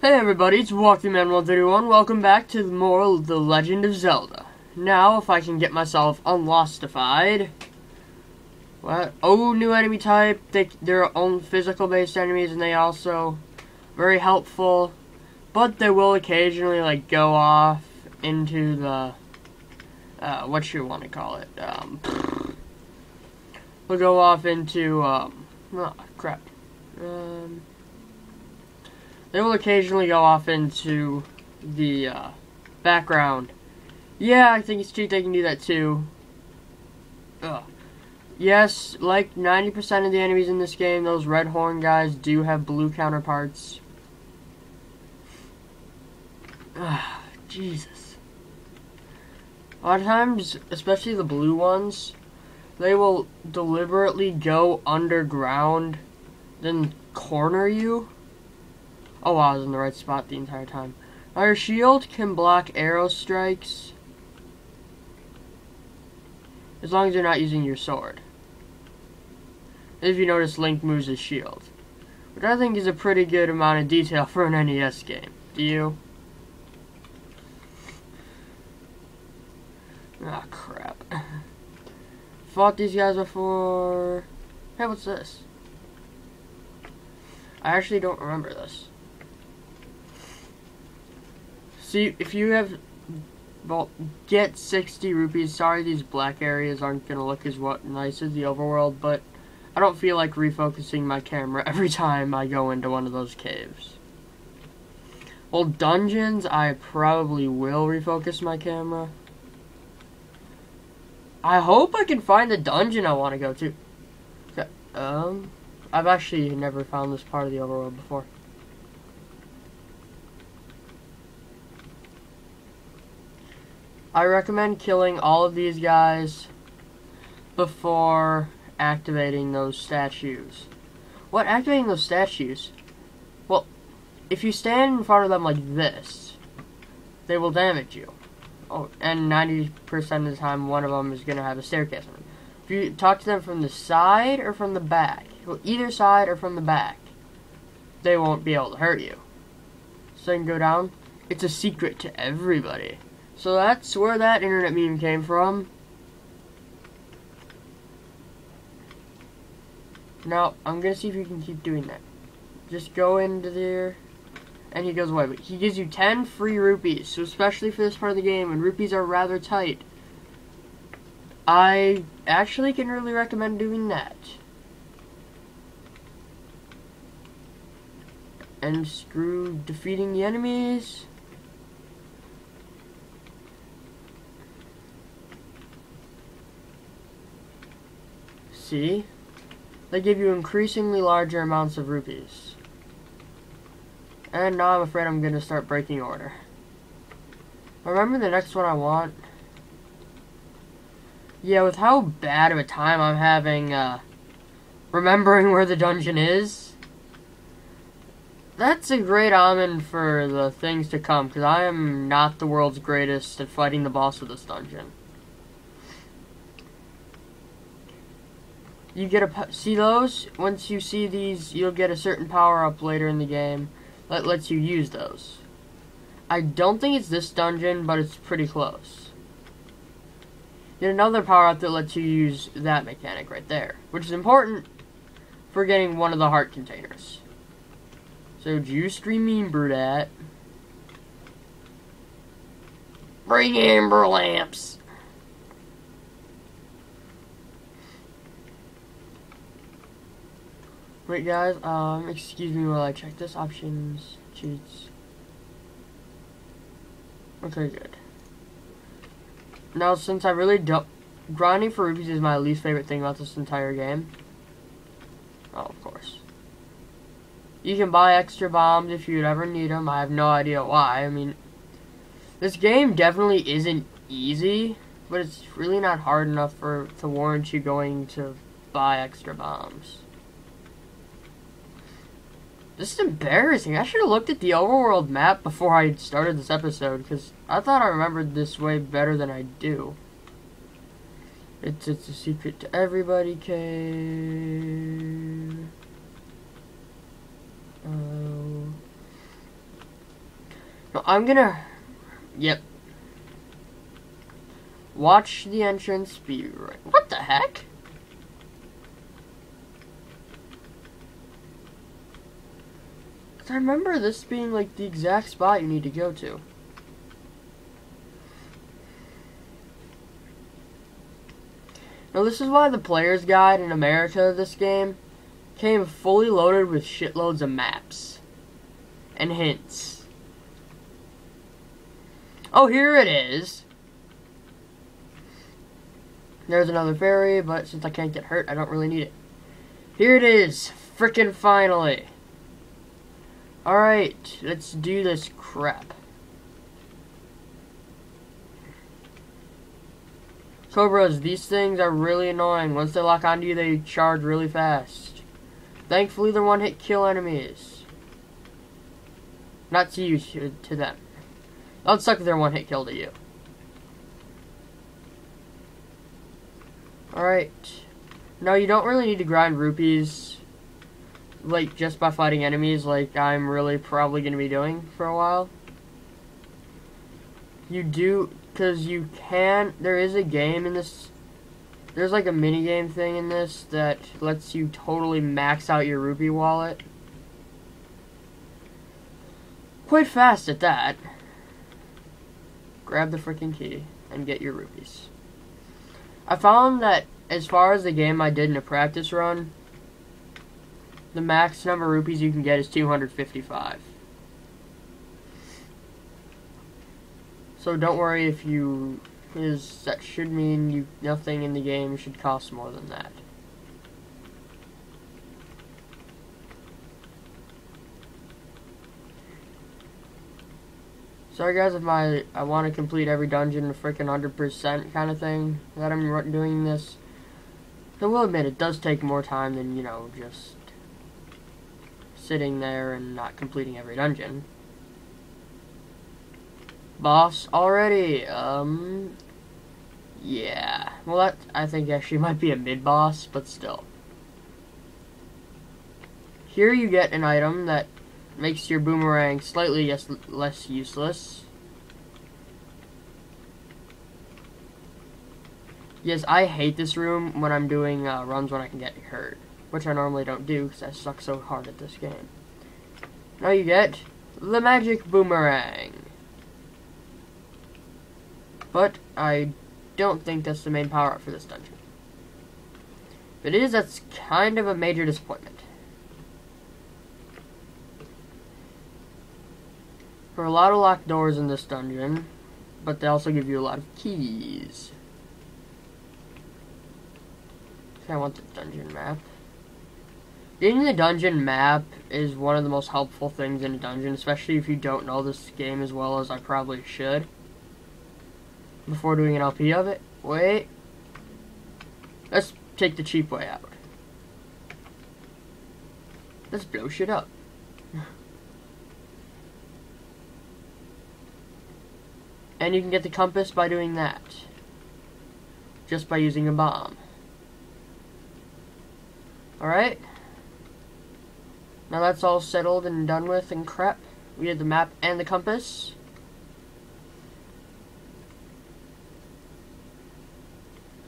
Hey everybody, it's WalkTheMan131. Welcome back to more of The Legend of Zelda. Now, if I can get myself unlostified. What? Oh, new enemy type. They're own physical-based enemies, and they also very helpful. But they will occasionally, like, go off into the, what you want to call it, we'll go off into, oh, crap. They will occasionally go off into the, background. Yeah, I think it's cheap they can do that too. Ugh. Yes, like 90% of the enemies in this game, those red horn guys do have blue counterparts. Ugh, Jesus. A lot of times, especially the blue ones, they will deliberately go underground, then corner you. Oh wow, I was in the right spot the entire time. Now your shield can block arrow strikes, as long as you're not using your sword. If you notice, Link moves his shield, which I think is a pretty good amount of detail for an NES game. Do you? Ah, crap. Fought these guys before. Hey, what's this? I actually don't remember this. See, if you have, well, get 60 rupees. Sorry, these black areas aren't gonna look as nice as the overworld, but I don't feel like refocusing my camera every time I go into one of those caves. Well, dungeons, I probably will refocus my camera. I hope I can find the dungeon I want to go to. Okay, I've actually never found this part of the overworld before. I recommend killing all of these guys before activating those statues. What? Activating those statues? Well, if you stand in front of them like this, they will damage you. Oh, and 90% of the time, one of them is going to have a staircase on it. If you talk to them from the side or from the back, well, either side or from the back, they won't be able to hurt you. So you can go down. It's a secret to everybody. So that's where that internet meme came from. Now, I'm going to see if you can keep doing that. Just go into there, and he goes away. But he gives you 10 free rupees, so especially for this part of the game, when rupees are rather tight, I actually can really recommend doing that. And screw defeating the enemies. See? They give you increasingly larger amounts of rupees. And now I'm afraid I'm going to start breaking order. Remember the next one I want? Yeah, with how bad of a time I'm having, remembering where the dungeon is, that's a great omen for the things to come, because I am not the world's greatest at fighting the boss of this dungeon. You get see those? Once you see these, you'll get a certain power-up later in the game that lets you use those. I don't think it's this dungeon, but it's pretty close. Get another power-up that lets you use that mechanic right there, which is important for getting one of the heart containers. So, juice stream member that. Bring amber lamps! Wait guys, excuse me while I check this. Options, cheats. Okay, good. Now, since I really don't... Grinding for rupees is my least favorite thing about this entire game. Oh, of course. You can buy extra bombs if you'd ever need them. I have no idea why. I mean, this game definitely isn't easy, but it's really not hard enough to warrant you going to buy extra bombs. This is embarrassing. I should have looked at the overworld map before I started this episode, because I thought I remembered this way better than I do. It's a secret to everybody cave. No, I'm gonna... Yep. Watch the entrance be right... What the heck? I remember this being like the exact spot you need to go to. Now this is why the player's guide in America of this game came fully loaded with shitloads of maps and hints. Oh, here it is. There's another fairy, but since I can't get hurt, I don't really need it. Here it is, frickin' finally. Alright, let's do this crap. Cobras, these things are really annoying. Once they lock onto you, they charge really fast. Thankfully, they're one-hit kill enemies. Not to you, to them. That would suck if they're one-hit kill to you. Alright. No, you don't really need to grind rupees, like, just by fighting enemies, like I'm really probably going to be doing for a while. You do, because you can, there is a game in this, there's like a mini-game thing in this that lets you totally max out your rupee wallet. Quite fast at that. Grab the freaking key and get your rupees. I found that as far as the game I did in a practice run, the max number of rupees you can get is 255. So don't worry if you... that should mean nothing in the game should cost more than that. Sorry guys if I want to complete every dungeon a freaking 100% kind of thing that I'm doing this. I will admit it does take more time than, you know, just sitting there and not completing every dungeon. Boss already, yeah. Well, that, I think, actually might be a mid-boss, but still. Here you get an item that makes your boomerang slightly less useless. Yes, I hate this room when I'm doing runs when I can get hurt, which I normally don't do because I suck so hard at this game. Now you get the magic boomerang. But I don't think that's the main power-up for this dungeon. If it is, that's kind of a major disappointment. There are a lot of locked doors in this dungeon, but they also give you a lot of keys. Okay, I want the dungeon map. Getting the dungeon map is one of the most helpful things in a dungeon, especially if you don't know this game as well as I probably should. Before doing an LP of it. Wait. Let's take the cheap way out. Let's blow shit up. And you can get the compass by doing that. Just by using a bomb. Alright. Now that's all settled and done with and crap. We have the map and the compass.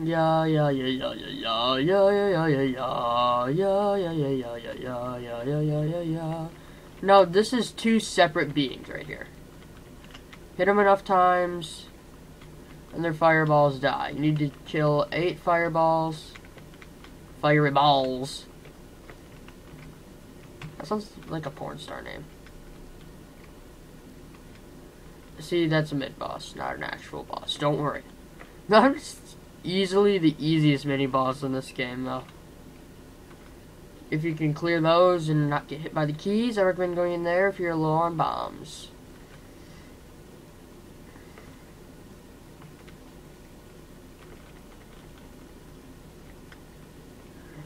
Yeah. No, this is two separate beings right here. Hit them enough times, and their fireballs die. You need to kill 8 fireballs. Fireballs. That sounds like a porn star name. See, that's a mid-boss, not an actual boss. Don't worry. That's easily the easiest mini-boss in this game, though. If you can clear those and not get hit by the keys, I recommend going in there if you're low on bombs.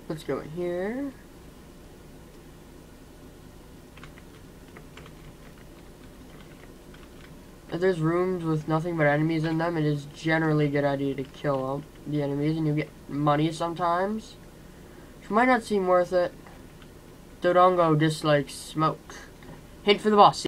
Let's go in here. If there's rooms with nothing but enemies in them, it is generally a good idea to kill the enemies, and you get money sometimes, which might not seem worth it. Dodongo dislikes smoke. Hint for the boss.